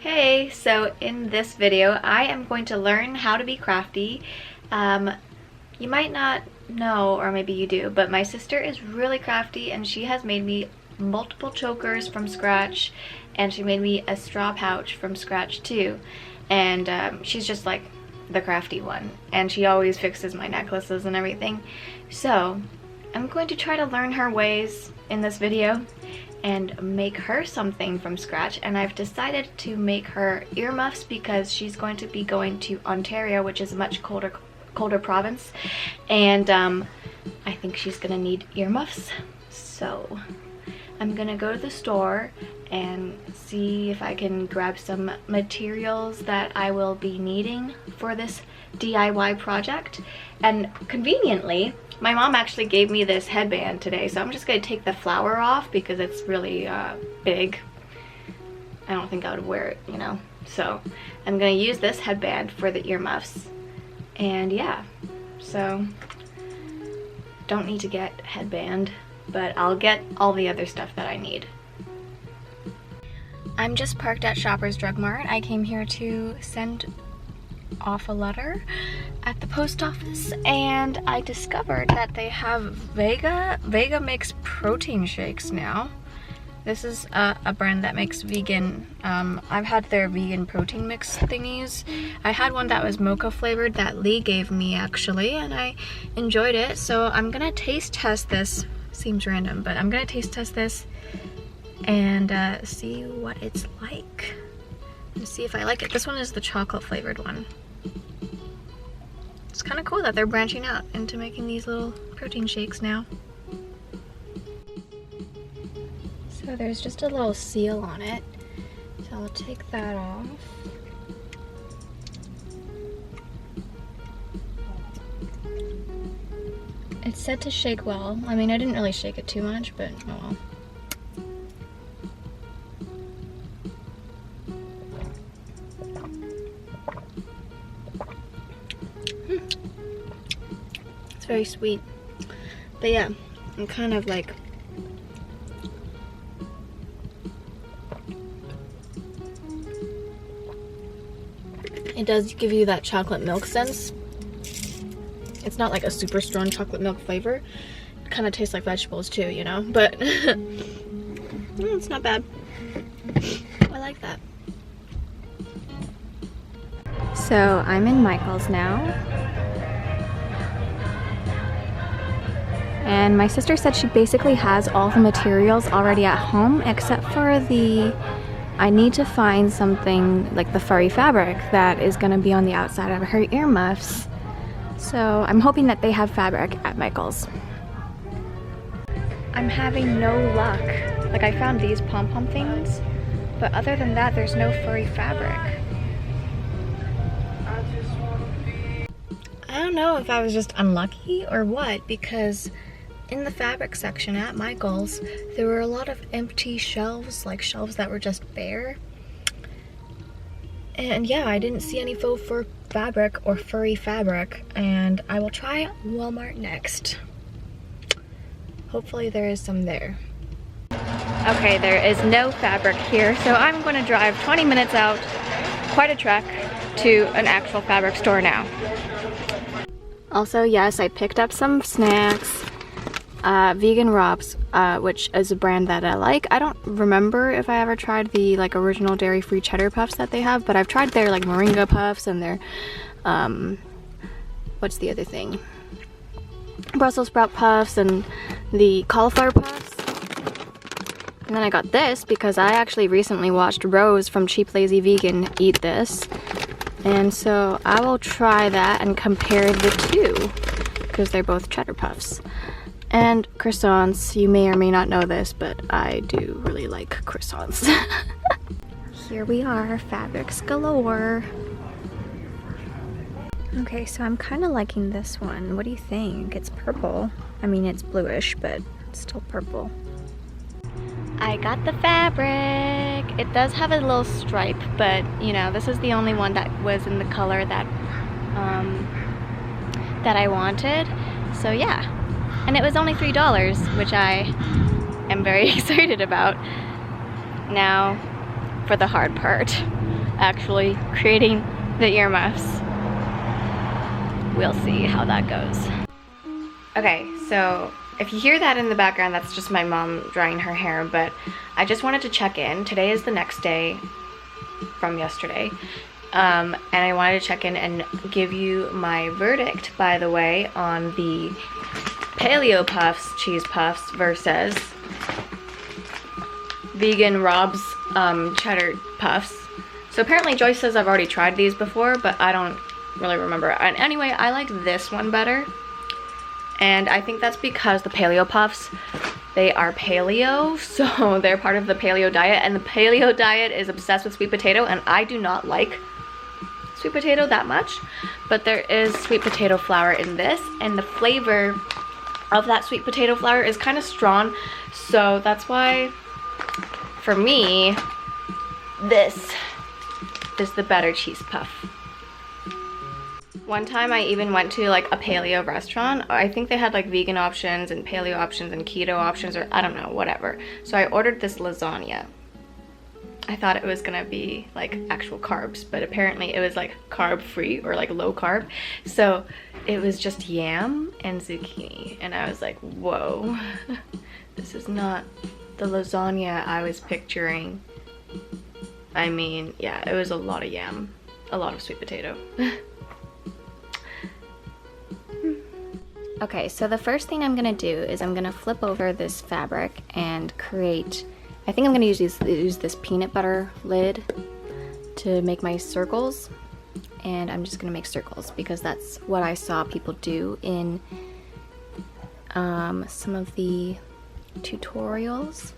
Hey, so in this video I am going to learn how to be crafty. You might not know, or maybe you do, but my sister is really crafty and she has made me multiple chokers from scratch, and she made me a straw pouch from scratch too. And she's just like the crafty one, and she always fixes my necklaces and everything. So I'm going to try to learn her ways in this video and make her something from scratch. And I've decided to make her earmuffs because she's going to be going to Ontario, which is a much colder province, and I think she's gonna need earmuffs. So I'm gonna go to the store and see if I can grab some materials that I will be needing for this DIY project. And conveniently, my mom actually gave me this headband today, so I'm just gonna take the flower off because it's really big. I don't think I would wear it, you know. So I'm gonna use this headband for the earmuffs. And yeah, so don't need to get headband, but I'll get all the other stuff that I need. I'm just parked at Shoppers Drug Mart. I came here to send off a letter at the post office, and I discovered that they have Vega makes protein shakes now. This is a brand that makes vegan. I've had their vegan protein mix thingies. I had one that was mocha flavored that Lee gave me actually, and I enjoyed it. So I'm gonna taste test this. Seems random, but I'm gonna taste test this and see what it's like and see if I like it. This one is the chocolate flavored one. It's kind of cool that they're branching out into making these little protein shakes now. So there's just a little seal on it, so I'll take that off. It's said to shake well. I mean, I didn't really shake it too much, but oh well. It's very sweet. But yeah, I'm kind of like, it does give you that chocolate milk sense. It's not like a super strong chocolate milk flavor. It kind of tastes like vegetables too, you know, but it's not bad. I like that. So I'm in Michael's now. And my sister said she basically has all the materials already at home except for I need to find something like the furry fabric that is going to be on the outside of her earmuffs. So I'm hoping that they have fabric at Michael's. I'm having no luck. Like, I found these pom-pom things, but other than that, there's no furry fabric. I don't know if I was just unlucky or what, because in the fabric section at Michael's, there were a lot of empty shelves, like shelves that were just bare. And yeah, I didn't see any faux fur fabric or furry fabric, and I will try Walmart next. Hopefully there is some there. Okay, there is no fabric here, so I'm going to drive 20 minutes out, quite a trek, to an actual fabric store now. Also, yes, I picked up some snacks. Vegan Robs, which is a brand that I like. I don't remember if I ever tried the like original dairy-free cheddar puffs that they have, but I've tried their like moringa puffs and their what's the other thing? Brussels sprout puffs and the cauliflower puffs. And then I got this because I actually recently watched Rose from Cheap Lazy Vegan eat this. And so I will try that and compare the two because they're both cheddar puffs. And croissants. You may or may not know this, but I do really like croissants. Here we are, fabrics galore. Okay, so I'm kind of liking this one. What do you think? It's purple. I mean, it's bluish, but it's still purple. I got the fabric. It does have a little stripe, but you know, this is the only one that was in the color that that I wanted. So yeah. And it was only $3, which I am very excited about. Now for the hard part. actually creating the earmuffs. We'll see how that goes. Okay, so if you hear that in the background, that's just my mom drying her hair, but I just wanted to check in. Today is the next day from yesterday, and I wanted to check in and give you my verdict, by the way, on the Paleo Puffs cheese puffs versus vegan Rob's cheddar puffs. So apparently Joyce says I've already tried these before, but I don't really remember. And anyway, I like this one better. And I think that's because the Paleo Puffs, they are paleo, so they're part of the paleo diet, and the paleo diet is obsessed with sweet potato, and I do not like sweet potato that much, but there is sweet potato flour in this, and the flavor of that sweet potato flour is kind of strong, so that's why, for me, this is the better cheese puff. One time I even went to like a paleo restaurant. I think they had like vegan options and paleo options and keto options, or I don't know, whatever. So I ordered this lasagna. I thought it was gonna be like actual carbs, but apparently it was like carb free or like low carb. So it was just yam and zucchini, and I was like, whoa, this is not the lasagna I was picturing. I mean, yeah, it was a lot of yam, a lot of sweet potato. Okay, so the first thing I'm gonna do is I'm gonna flip over this fabric and create, I think I'm gonna use this peanut butter lid to make my circles, and I'm just gonna make circles because that's what I saw people do in some of the tutorials.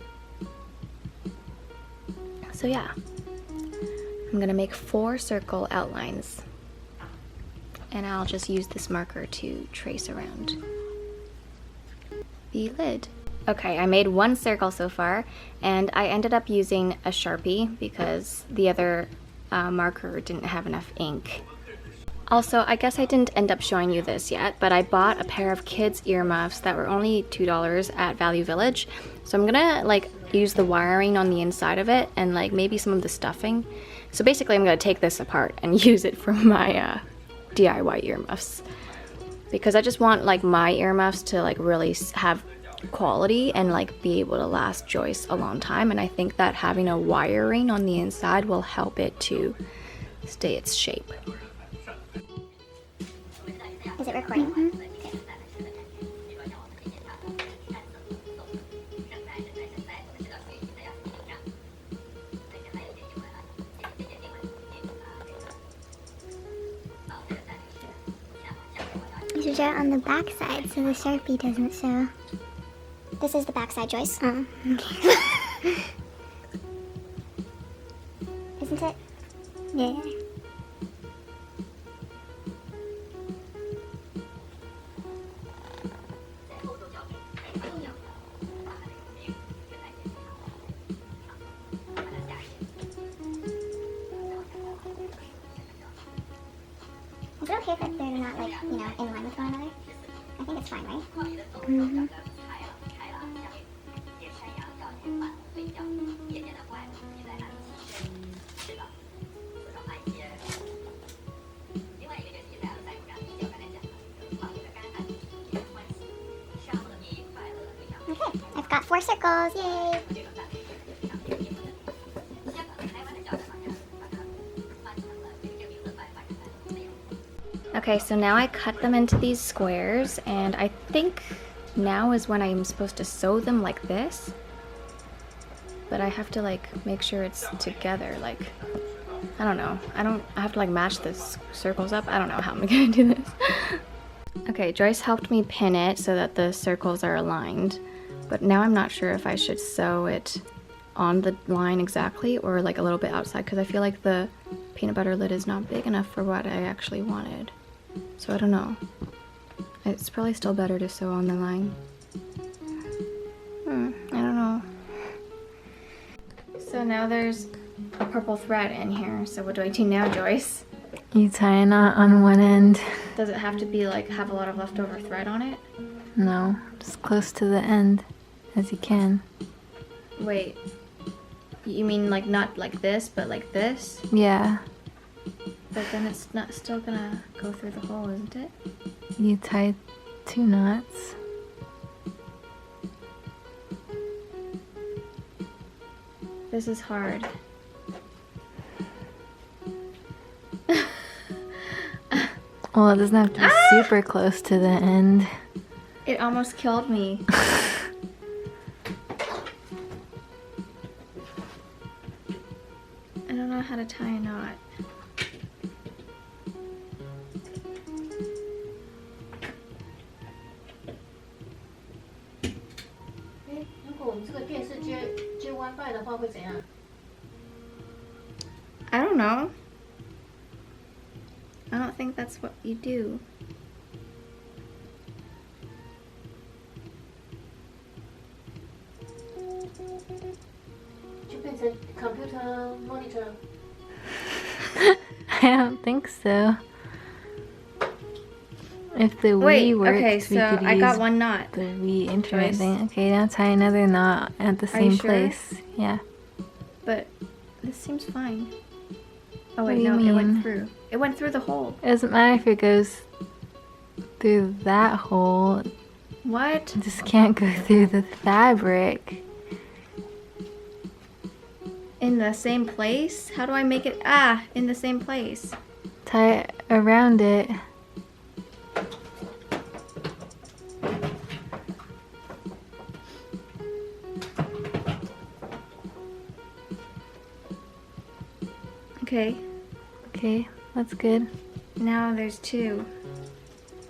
So yeah, I'm gonna make 4 circle outlines. And I'll just use this marker to trace around the lid. Okay, I made 1 circle so far, and I ended up using a Sharpie because the other marker didn't have enough ink. Also, I guess I didn't end up showing you this yet, but I bought a pair of kids' earmuffs that were only $2 at Value Village. So I'm gonna like use the wiring on the inside of it and like maybe some of the stuffing. So basically I'm gonna take this apart and use it for my DIY earmuffs, because I just want like my earmuffs to like really have quality and like be able to last Joyce a long time, and I think that having a wiring on the inside will help it to stay its shape. Is it recording? Mm-hmm. You should draw it on the back side so the Sharpie doesn't show. This is the back side, Joyce. Oh, okay. Isn't it? Yeah. Is it okay if they're not, like, you know, in line with one another? I think it's fine, right? Mm-hmm. Okay, I've got 4 circles, yay! Okay, so now I cut them into these squares, and I think now is when I'm supposed to sew them like this. But I have to like make sure it's together, like, I don't know. I have to like match the circles up. I don't know how I'm gonna do this. Okay, Joyce helped me pin it so that the circles are aligned. But now I'm not sure if I should sew it on the line exactly or like a little bit outside, because I feel like the peanut butter lid is not big enough for what I actually wanted. So I don't know. It's probably still better to sew on the line. I don't know. So now there's a purple thread in here. So what do I do now, Joyce? You tie a knot on one end. Does it have to be like have a lot of leftover thread on it? No, just close to the end as you can. Wait. You mean like not like this, but like this? Yeah. But then it's not still gonna go through the hole, isn't it? You tie 2 knots. This is hard. Well, it doesn't have to be super close to the end. It almost killed me. I don't know how to tie a knot. I don't know. I don't think that's what you do. Computer monitor. I don't think so. If the Wait, Wii worked, okay, we so could I use got one knot. the Wii internet Joyce. thing. Okay, now tie another knot at the Are you same sure? place. Yeah. But this seems fine. Oh What wait, do you no, it mean? went through. It went through the hole. It doesn't matter if it goes through that hole. It What? just can't go through the fabric. In the same place? How do I make it? In the same place. Tie it around it. Okay, Okay, that's good. now there's 2.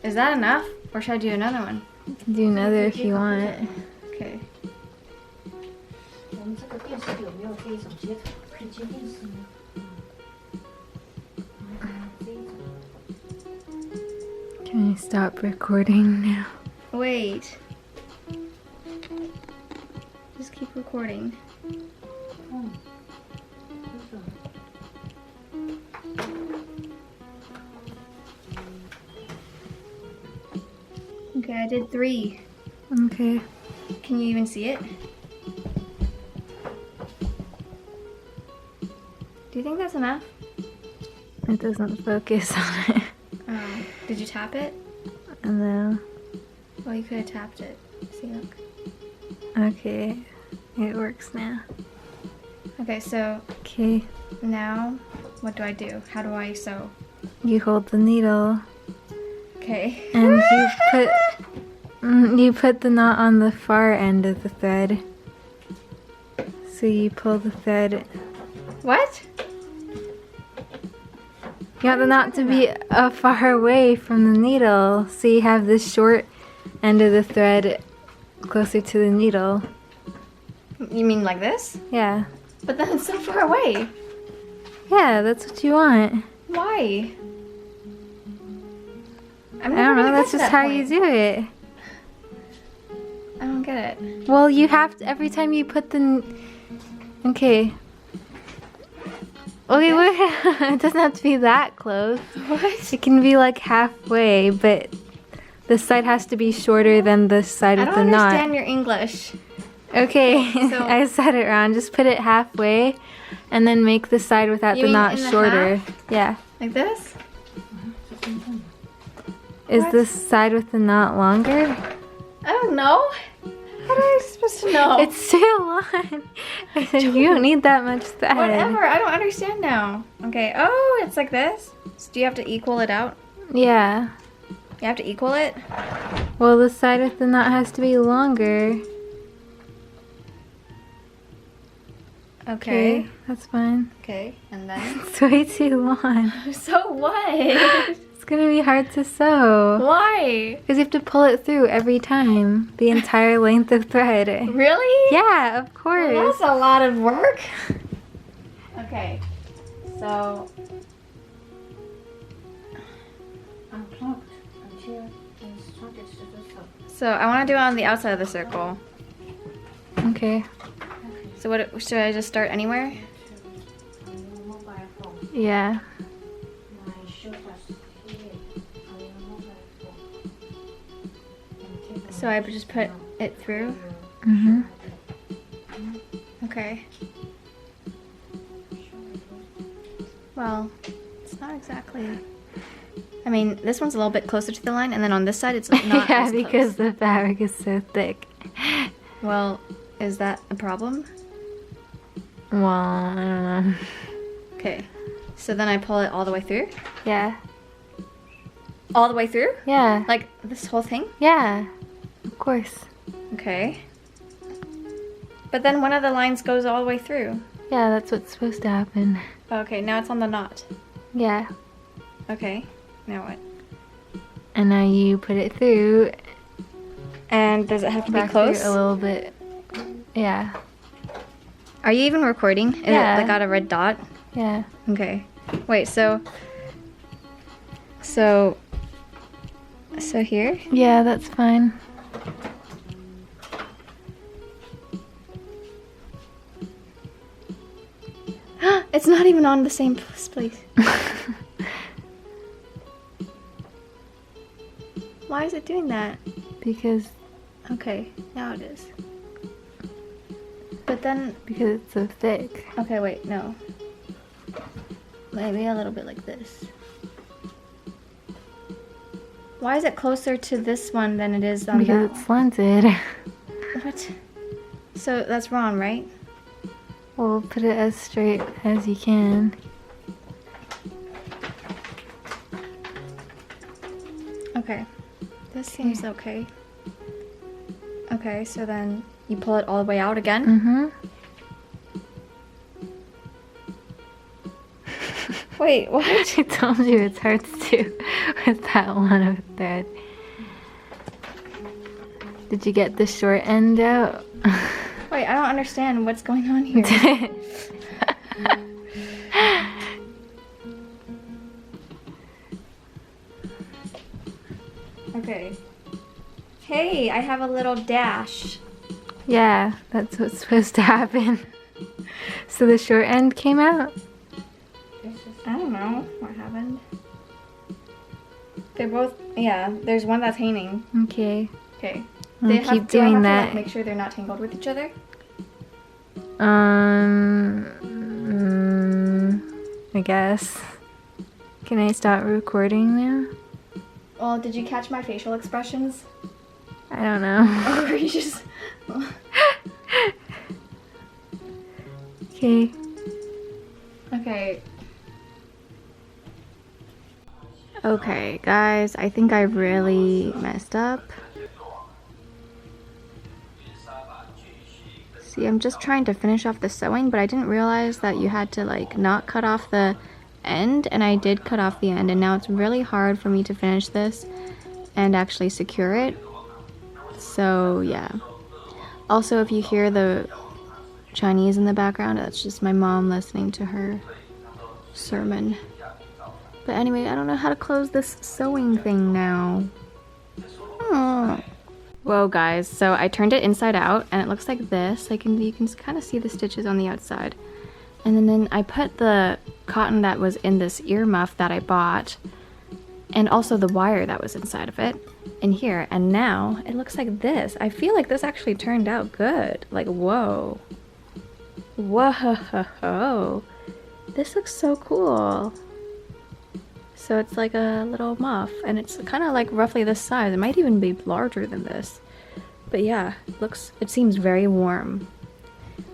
Is that enough? Or should I do another one? You can do another if you want. Okay. 我们这个电视有没有这种接头？可以接电视吗？这一种。 Can I stop recording now? Wait. Just keep recording. 嗯，这种。 Okay, I did 3. Okay. Can you even see it? Do you think that's enough? It doesn't focus on it. Oh, did you tap it? No. Well, you could have tapped it. See, look. Okay. It works now. Okay, so Okay. now what do I do? How do I sew? You hold the needle Okay. and you put the knot on the far end of the thread. So you pull the thread. What? You want the knot to be far away from the needle, so you have the short end of the thread closer to the needle. You mean like this? Yeah. But then it's so far away. Yeah, that's what you want. Why? I'm I never don't know, gonna that's get to just that how point. you do it. I don't get it. Well, you have to, every time you put the... Okay. Okay, wait. It doesn't have to be that close. What? It can be like halfway, but the side has to be shorter than the side I with don't the knot. understand your English. Okay, So- I said it wrong. Just put it halfway and then make the side without You the mean knot in the shorter. half? Yeah. Like this? Is What? the side with the knot longer? I don't know. How am I supposed to know? It's too long. I said you don't need that much thread. Whatever. I don't understand now. Okay. Oh, it's like this. So do you have to equal it out? Yeah. You have to equal it? Well, the side with the knot has to be longer. Okay. That's fine. Okay. And then? It's way too long. So what? It's gonna be hard to sew. Why? Because you have to pull it through every time. The entire length of thread. Really? Yeah, of course. Well, that's a lot of work. Okay. So, Unplugged until instructed to do so. so I want to do it on the outside of the circle. Okay. So what should I just start anywhere? On your mobile phone. Yeah. My shoulders here on your mobile phone. And take So I just put it through. Mhm. Okay. Well, it's not exactly... I mean, this one's a little bit closer to the line, and then on this side it's not Yeah, as close. because the fabric is so thick. Well, is that a problem? Well, I don't know. Okay, so then I pull it all the way through? Yeah. All the way through? Yeah. Like this whole thing? Yeah. Of course. Okay. But then one of the lines goes all the way through. Yeah, that's what's supposed to happen. Okay, now it's on the knot. Yeah. Okay, now what? And now you put it through. And does it have to be Back close? through a little bit. Yeah. Are you even recording? Is Yeah. it like got a red dot? Yeah. Okay. Wait, so here? Yeah, that's fine. It's not even on the same place. Why is it doing that? Because Okay, now it is. But then, it's so thick. okay, wait, no. Maybe a little bit like this. Why is it closer to this one than it is on Because that it's slanted. one? What? So that's wrong, right? Well, put it as straight as you can. Okay. This seems okay. Okay, so then you pull it all the way out again? Mm-hmm. Wait, what? I told you it's hard to do with that one of thread. Did you get the short end out? Wait, I don't understand what's going on here. Okay. Hey, I have a little dash. Yeah, that's what's supposed to happen. So the short end came out? I don't know what happened. They're both, yeah, there's one that's hanging. Okay. Okay. I'll Do I keep have doing to, like, that. make sure they're not tangled with each other? I guess. Can I start recording now? Well, did you catch my facial expressions? I don't know. Or were you just... Okay. Okay. Okay, guys, I think I really messed up. See, I'm just trying to finish off the sewing, but I didn't realize that you had to like not cut off the end, and I did cut off the end, and now it's really hard for me to finish this and actually secure it. So yeah. Also, if you hear the Chinese in the background, that's just my mom listening to her sermon. But anyway, I don't know how to close this sewing thing now. Whoa, guys, so I turned it inside out and it looks like this. You can kind of see the stitches on the outside. And then I put the cotton that was in this earmuff that I bought, and also the wire that was inside of it, in here. And now it looks like this. I feel like this actually turned out good. Like, whoa. Whoa. This looks so cool. So it's like a little muff, and it's kind of like roughly this size. It might even be larger than this. But yeah, it seems very warm.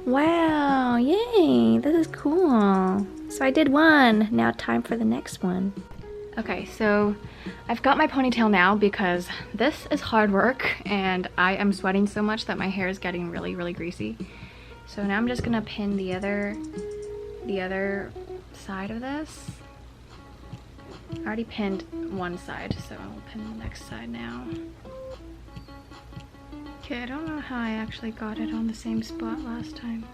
Wow, yay, this is cool. So I did one, now time for the next one. Okay, so I've got my ponytail now because this is hard work and I am sweating so much that my hair is getting really, really greasy. So now I'm just gonna pin the other side of this. I already pinned one side, so I'll pin the next side now. Okay, I don't know how I actually got it on the same spot last time.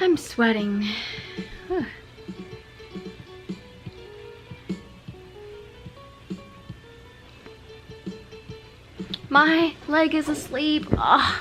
I'm sweating. Whew. My leg is asleep. Ugh.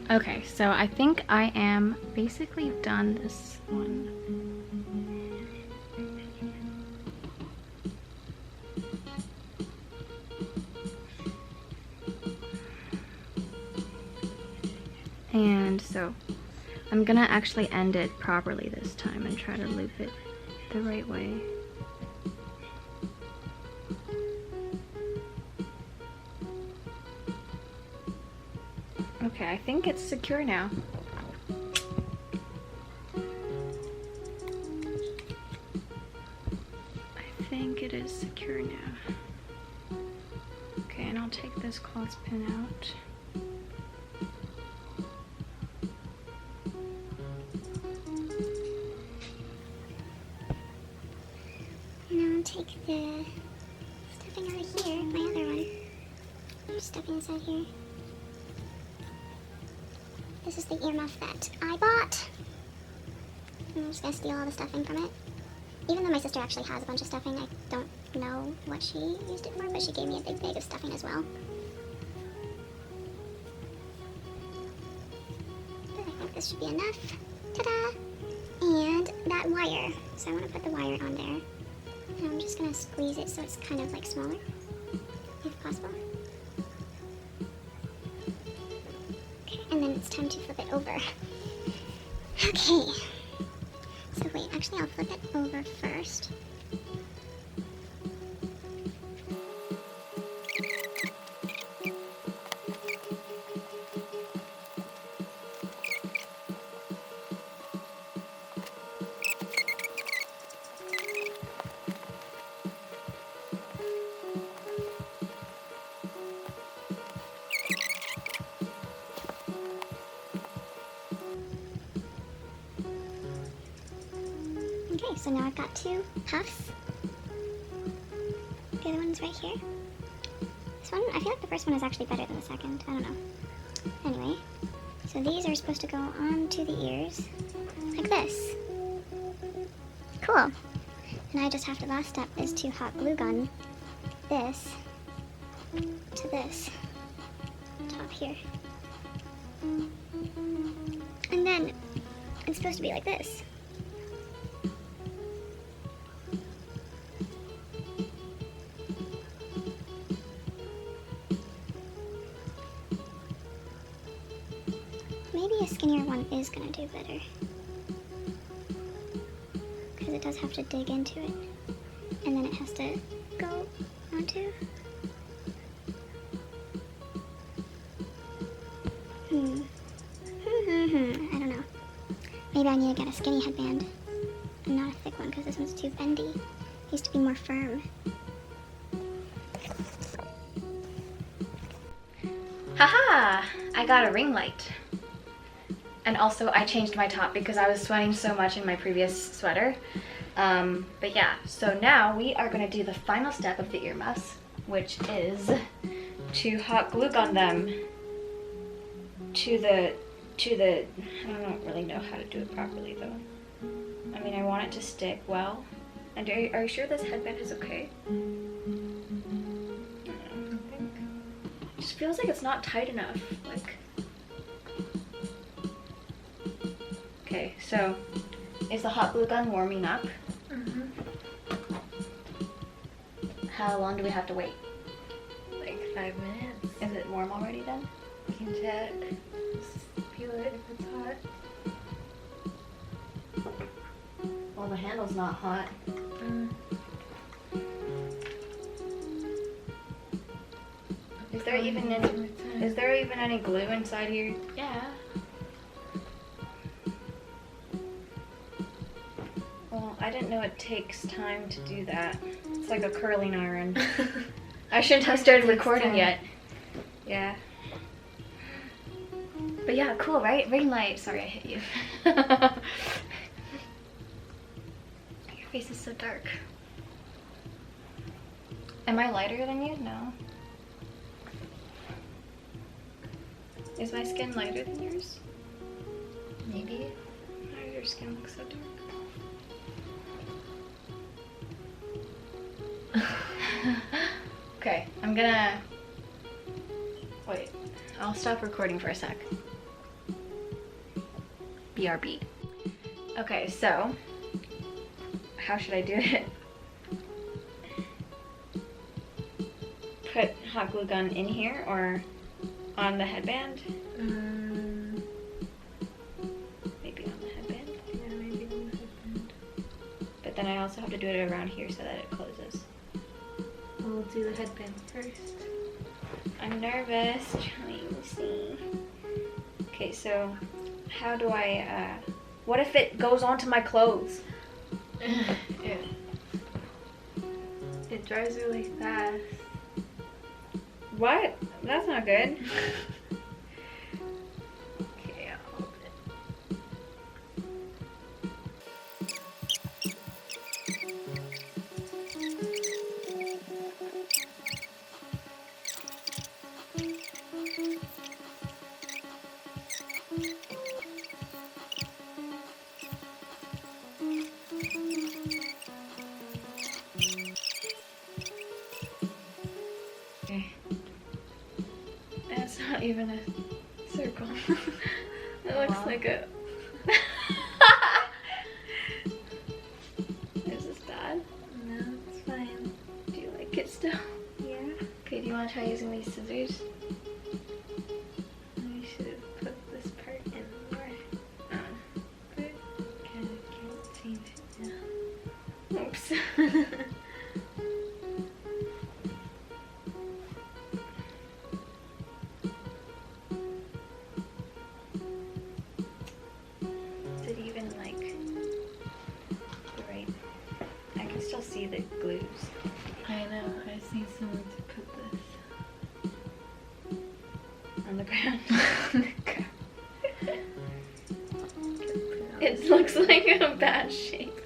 Okay, so I think I am basically done this one. And so I'm gonna actually end it properly this time and try to loop it the right way. Okay, I think it's secure now. I think it is secure now. Okay, and I'll take this clothespin out. Now take the stuffing out of here, my other one. There's stuffing inside here. This is the earmuff that I bought. I'm just gonna steal all the stuffing from it. Even though my sister actually has a bunch of stuffing, I don't know what she used it for, but she gave me a big bag of stuffing as well. But I think this should be enough. Ta-da! And that wire. So I want to put the wire on there. And I'm just gonna squeeze it so it's kind of like smaller, if possible. Okay, and then it's time to flip it over. Okay. So wait, actually I'll flip it over first. Okay, so now I've got two puffs. The other one's right here. This one, I feel like the first one is actually better than the second. I don't know. Anyway, so these are supposed to go onto the ears like this. Cool. And I just have to, last step is to hot glue gun this to this top here. And then it's supposed to be like this. Maybe a skinnier one is gonna do better. Because it does have to dig into it. And then it has to go onto. I don't know. Maybe I need to get a skinny headband and not a thick one because this one's too bendy. It needs to be more firm. Haha! I got a ring light. And also I changed my top because I was sweating so much in my previous sweater. But yeah, so now we are gonna do the final step of the earmuffs, which is to hot glue gun them to the, I don't really know how to do it properly though. I mean, I want it to stick well. And are you sure this headband is okay? I think. It just feels like it's not tight enough. Like. Okay, so is the hot glue gun warming up? Mm-hmm. How long do we have to wait? Like 5 minutes. Is it warm already then? You can check. Just feel it if it's hot. Well, the handle's not hot. Is there even any glue inside here? Yeah. Well, I didn't know it takes time to do that. It's like a curling iron. I shouldn't have started recording yet. Yeah. But yeah, cool, right? Ring light. Sorry, I hit you. Your face is so dark. Am I lighter than you? No. Is my skin lighter than yours? Maybe. Why does your skin look so dark? Okay, I'm gonna... Wait, I'll stop recording for a sec. BRB. Okay, so how should I do it? Put hot glue gun in here or on the headband? Maybe on the headband. Yeah, maybe on the headband. But then I also have to do it around here so that it closes. We'll do the headband first. I'm nervous. Trying to see. Okay, so how do I, what if it goes onto my clothes? It dries really fast. What? That's not good. Okay, I'll hold it. Okay. That's not even a circle. It looks like a... Is this bad? No, it's fine. Do you like it still? Yeah. Okay, do you want to try using these scissors? We should have put this part in more. But kind of can't change it now. Oops. Did it even like the right? I can still see the glues. I know, I just need someone to put this. On the ground. It It looks like a bad shape.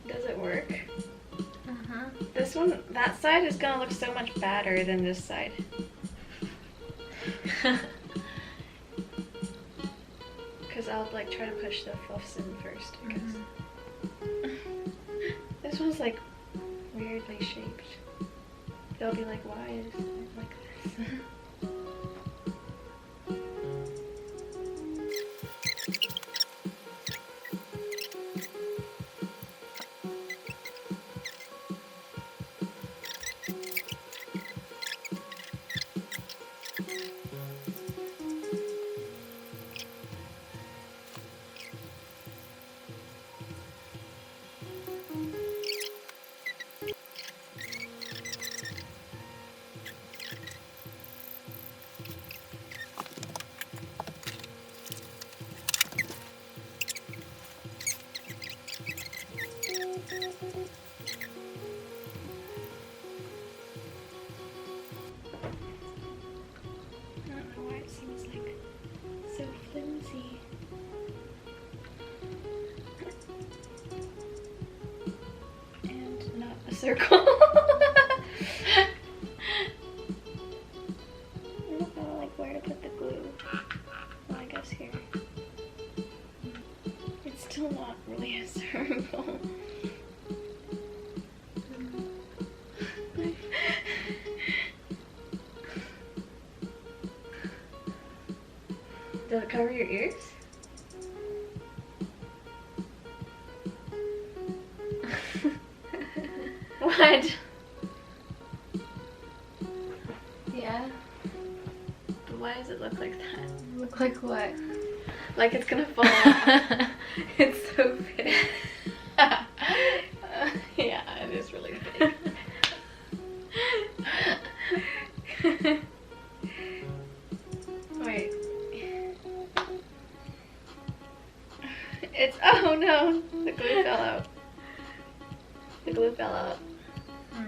Does it work? Uh-huh. This one, that side is gonna look so much badder than this side. Because I'll like try to push the fluffs in first, I guess. This one's like weirdly shaped. They'll be like, why is it like this? I don't know why it seems like so flimsy. And not a circle. I don't know like where to put the glue. Well, I guess here. It's still not really a circle. Does it cover your ears? What? Yeah. But why does it look like that? Look like what? Like it's gonna fall out. It's so big. Yeah, it is really big. Wait. It's, oh no, the glue fell out. The glue fell out. I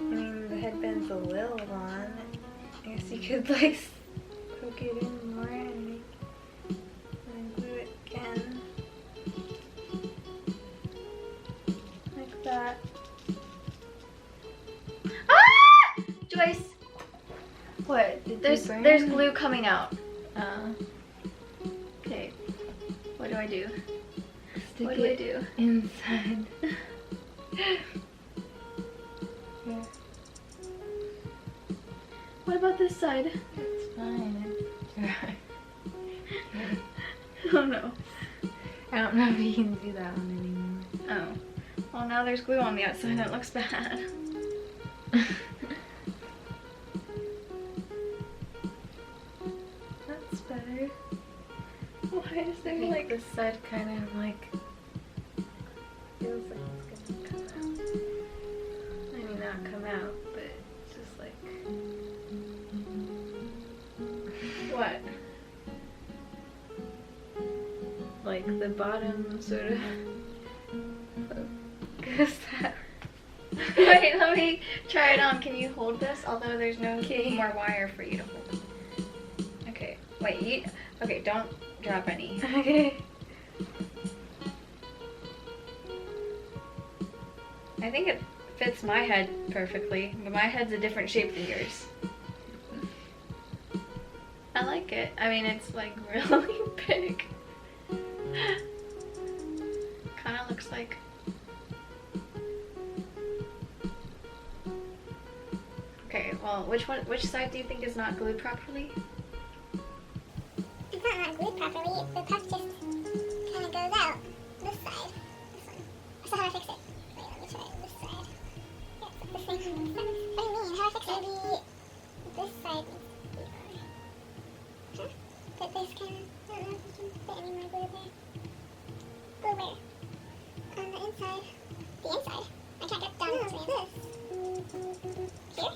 mean, the headband's a little on. I guess you could like poke it in more and then glue it again. Like that. Ah! Joyce, What? Did there's you burn? glue coming out. Oh. Okay. What do I do? Stick What do I it do? inside. Yeah. What about this side? It's fine. It's dry. Oh no. I don't know if you can do that one anymore. Oh. Well, now there's glue on the outside and it looks bad. That's better. Why is I there think like... this side kind of like feels like it's gonna come out. I mean, not come out, but it's just like What? like the bottom sort of goes that. Wait, let me try it on. Can you hold this? Although there's no Okay. more wire for you to hold. Okay. Wait, you... Okay, don't drop any. Okay. I think it fits my head perfectly, but my head's a different shape than yours. I like it. I mean, it's like really big. Kind of looks like... Okay, well, which side do you think is not glued properly? It's not glued properly. The puff just kind of goes out. This side. This one. So how do I fix it? Wait, let me try it. This side. Yeah, it's like the same. What do you mean? How do I fix it? Maybe this side needs to be on. Huh? But this kind of... I don't know if you can fit any more glue there. Glue where? On the inside. The inside? I can't get down to this. Here?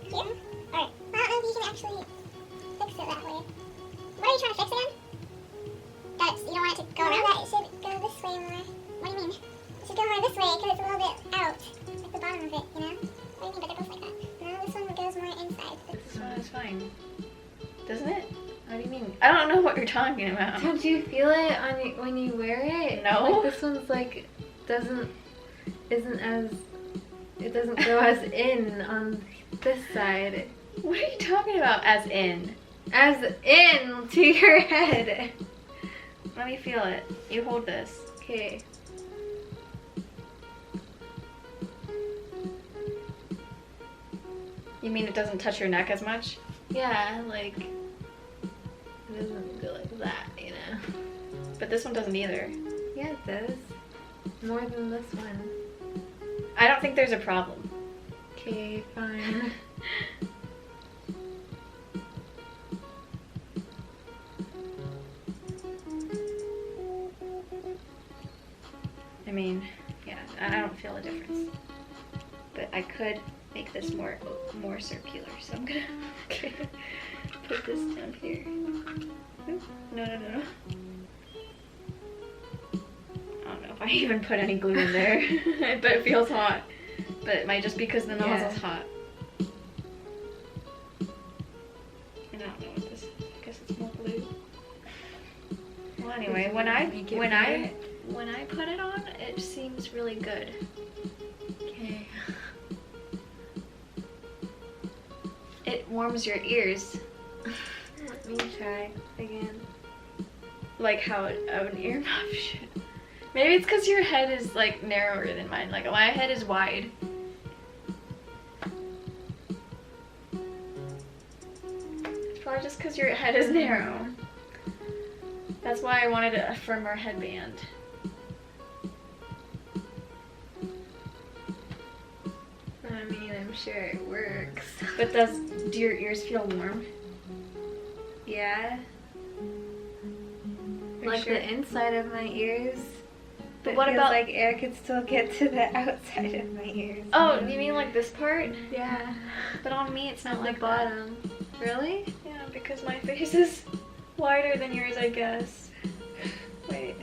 Here? Alright. Well, I don't know if you can actually fix it that way. What are you trying to fix again? That you don't want it to go around? That it should go this way more. What do you mean? It should go more this way because it's a little bit out. Like the bottom of it, you know? What do you mean? But it goes like that. No, this one goes more inside. This one is fine. Doesn't it? What do you mean? I don't know what you're talking about. Don't you feel it on when you wear it? No. Like this one's like it doesn't go as in on this side. What are you talking about, as in? As in to your head. Let me feel it. You hold this. Okay. You mean it doesn't touch your neck as much? Yeah, like it doesn't go like that, you know. But this one doesn't either. Yeah, it does. More than this one. I don't think there's a problem. Okay, fine. I mean, yeah, I don't feel a difference. But I could make this more circular, so I'm gonna put this down here. Oop, no. I don't know if I even put any glue in there. I bet it feels hot. But it might just because the nozzle's hot. And I don't know what this is. I guess it's more glue. Well, anyway, when I put it on, it seems really good. Okay. It warms your ears, Let me try again. like how an earmuff should. Maybe it's because your head is like narrower than mine. Like my head is wide. It's probably just because your head is narrow. That's why I wanted a firmer headband. I mean, I'm sure it works. But do your ears feel warm? Yeah. Are you Like sure? the inside of my ears. But It what feels about- like air could still get to the outside of my ears. Oh, you mean like this part? Yeah. But on me it's not At like the that. bottom. Really? Yeah, because my face is wider than yours, I guess. Wait.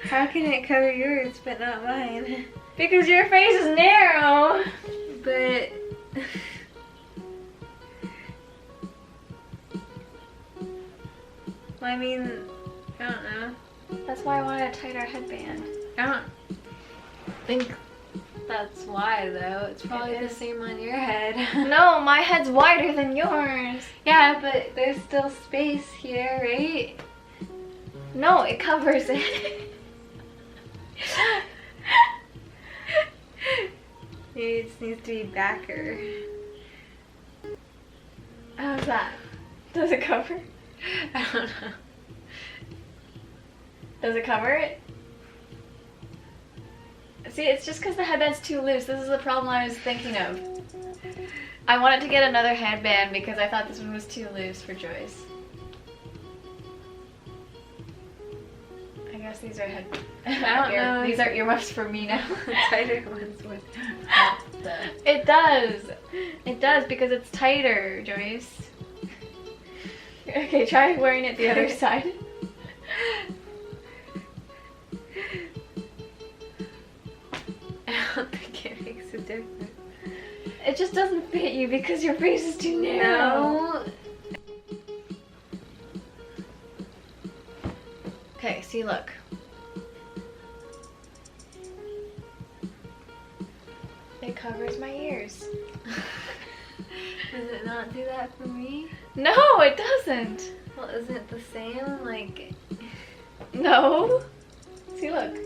How can it cover yours but not mine? Because your face is narrow. But well, I mean, I don't know. That's why I wanted a tighter headband. I don't think that's why though. It's probably the same on your head. No, my head's wider than yours. Yeah, but there's still space here, right? No, it covers it. Maybe it just needs to be backer. How's that? Does it cover? I don't know. Does it cover it? See, it's just because the headband's too loose. This is the problem I was thinking of. I wanted to get another headband because I thought this one was too loose for Joyce. I guess these are I don't know. These are earmuffs for me now. Tighter ones would It does. It does because it's tighter, Joyce. Okay, try wearing it the other side. I don't think it makes a difference. It just doesn't fit you because your face is too narrow. No. Okay, see, look. It covers my ears. Does it not do that for me? No, it doesn't. Well, isn't it the same? Like, No. See, look.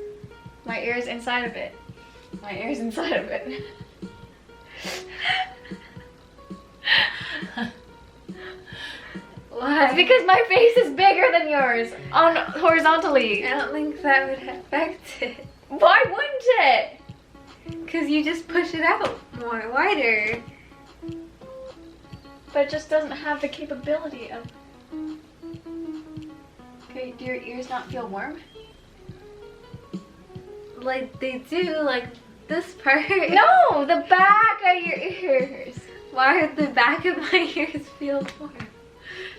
My ear's inside of it. My ear's inside of it. why? It's because my face is bigger than yours on horizontally. I don't think that would affect it. Why wouldn't it? Because you just push it out more, wider. But it just doesn't have the capability of... Okay, do your ears not feel warm? Like, they do, like this part. No, the back of your ears. Why would the back of my ears feel warm?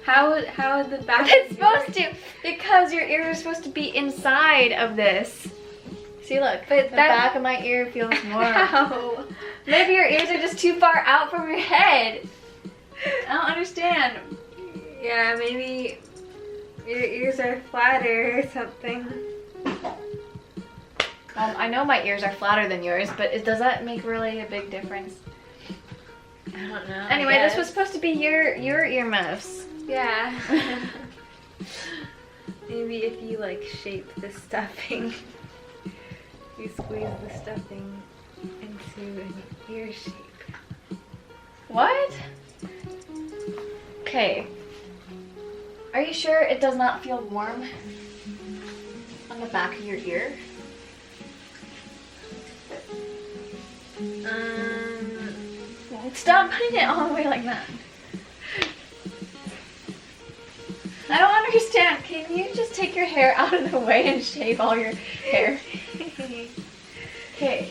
How would the back It's of yours... supposed to, because your ears are supposed to be inside of this. See, look, But the that- back of my ear feels warm. How? Maybe your ears are just too far out from your head. I don't understand. Yeah, maybe your ears are flatter or something. I know my ears are flatter than yours, but does that make really a big difference? I don't know. Anyway, this was supposed to be your earmuffs. Yeah. Maybe if you like shape the stuffing, you squeeze the stuffing into an ear shape. What? Okay. Are you sure it does not feel warm on the back of your ear? Stop putting it all the way like that. I don't understand. Can you just take your hair out of the way and shave all your hair? Okay.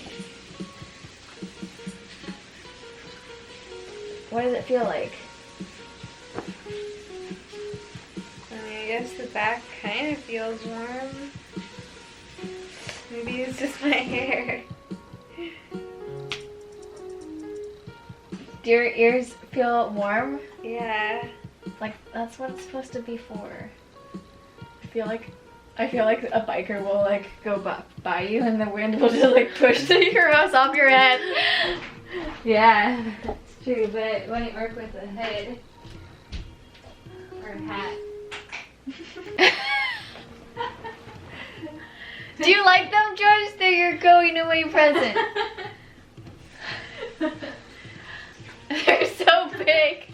What does it feel like? I guess the back kind of feels warm. Maybe it's just my hair. Do your ears feel warm? Yeah. Like, that's what it's supposed to be for. I feel like a biker will like go by you and the wind will just like push the earmuffs off your head. Yeah, that's true, but it wouldn't work with a hood or a hat. Do you like them, Joyce? They're your going away present. They're so big.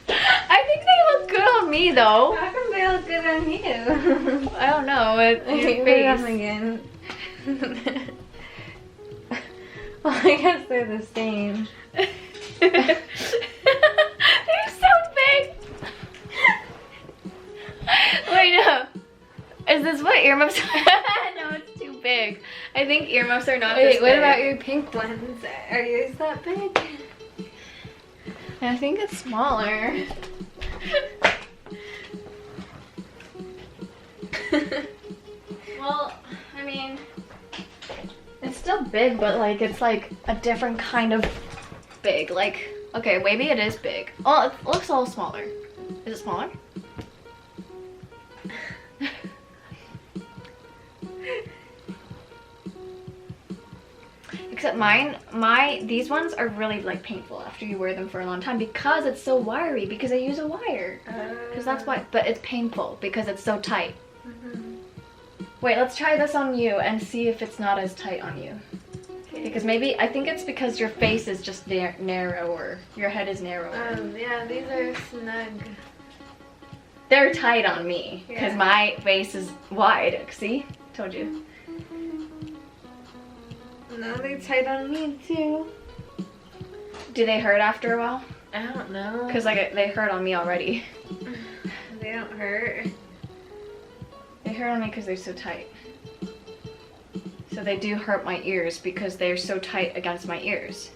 I think they look good on me though. How come they look good on you? I don't know. It's your face. Again. Well, I guess they're the same. They're so big. Wait, no. Is this what earmuffs are? No, it's too big. I think earmuffs are not this Wait, what big. about your pink ones? Are yours that big? I think it's smaller. Well, I mean, it's still big, but like it's like a different kind of big. Like, okay, maybe it is big. Oh, it looks a little smaller. Is it smaller? Except these ones are really like painful after you wear them for a long time because it's so wiry, because I use a wire. Because that's why, but it's painful because it's so tight. Wait, let's try this on you and see if it's not as tight on you. Because maybe, I think it's because your face is just narrower. Your head is narrower. Yeah, these are snug. They're tight on me because my face is wide. See? Told you. No, they're tight on me too. Do they hurt after a while? I don't know. Because like they hurt on me already. They don't hurt. They hurt on me because they're so tight. So they do hurt my ears because they're so tight against my ears.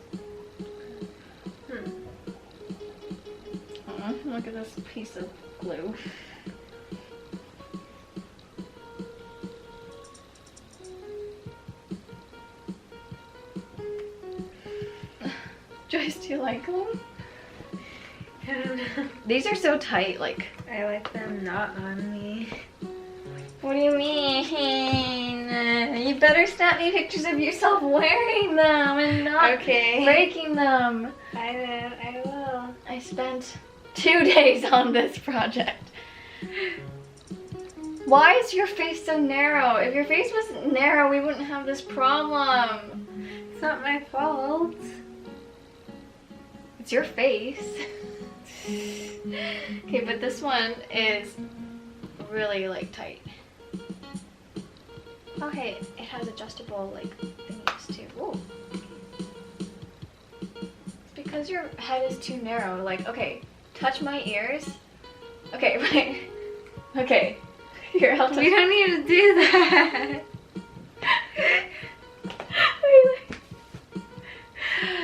Look at this piece of glue. Joyce, do you like them? I don't know. These are so tight, like. I like them not on me. What do you mean? You better snap me pictures of yourself wearing them and not breaking them. I will. I spent 2 days on this project. Why is your face so narrow? If your face wasn't narrow, we wouldn't have this problem. It's not my fault. It's your face. Okay, but this one is really like tight. Okay, it has adjustable like thingies too. Ooh. It's because your head is too narrow. Like, okay, touch my ears. Okay, right. Okay. Here, I'll touch. We don't need to do that.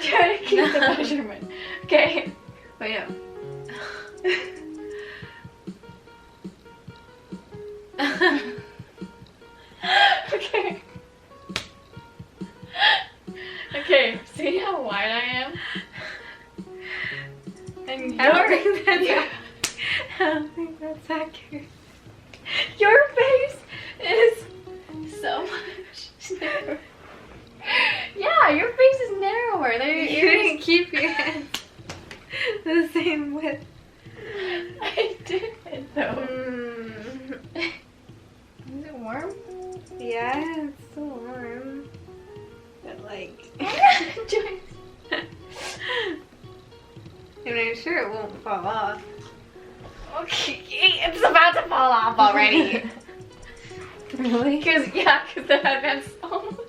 Try to keep the measurement. Okay. Wait, no. Okay. Okay, see how wide I am? And I don't think that's accurate. Your face is so much narrower. Yeah, your face is narrower. You didn't keep your hands the same width. I did though. Is it warm? Yeah, it's still warm. But like... Joyce. And I'm sure it won't fall off. Okay, it's about to fall off already. Really? Because the headband's almost...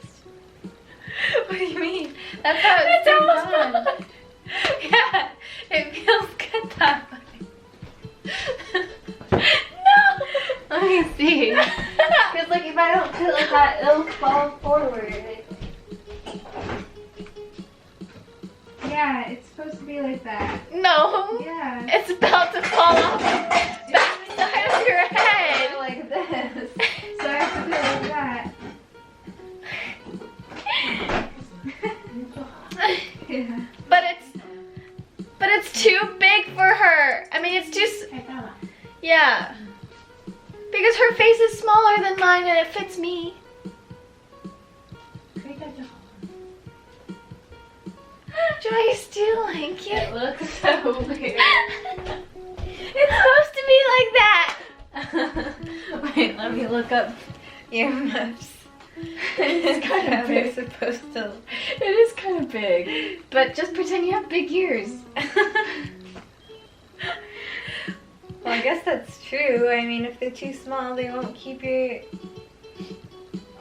What do you mean? That's how it's almost done. done. Yeah, it feels good that way. No! Let me see. Because like if I don't put it like that, it'll fall forward. Yeah, it's supposed to be like that. No! Yeah. It's about to fall off the back side of your head! Like this. So I have to do it like that. Yeah. But it's too big for her. I mean, it's too. Yeah. Because her face is smaller than mine and it fits me. Joyce, do you like it? It looks so weird. It's supposed to be like that. Wait, let me look up earmuffs. It's kind of They're big. supposed to. It is kind of big. But just pretend you have big ears. Well, I guess that's true. I mean, if they're too small, they won't keep your...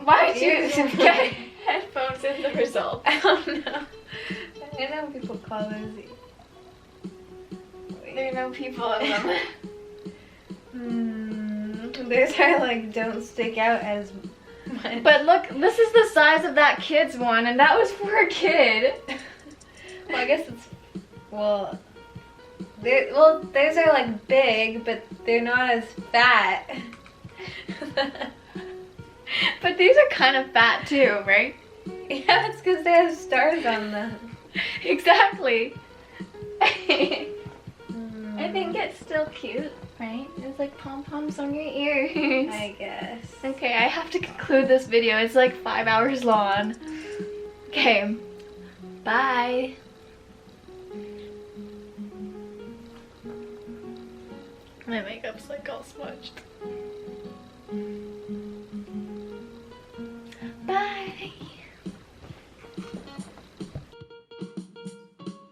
Why did you Ears. get headphones in the result? I don't know. I know people call those... There are no people in them. Those are like, don't stick out as much. But look, this is the size of that kid's one, and that was for a kid. Well, I guess it's... Well, those are like big, but they're not as fat. But these are kind of fat too, right? Yeah, it's because they have stars on them. Exactly. I think it's still cute, right? It's like pom-poms on your ears. I guess. Okay, I have to conclude this video. It's like 5 hours long. Okay, bye. My makeup's like all smudged.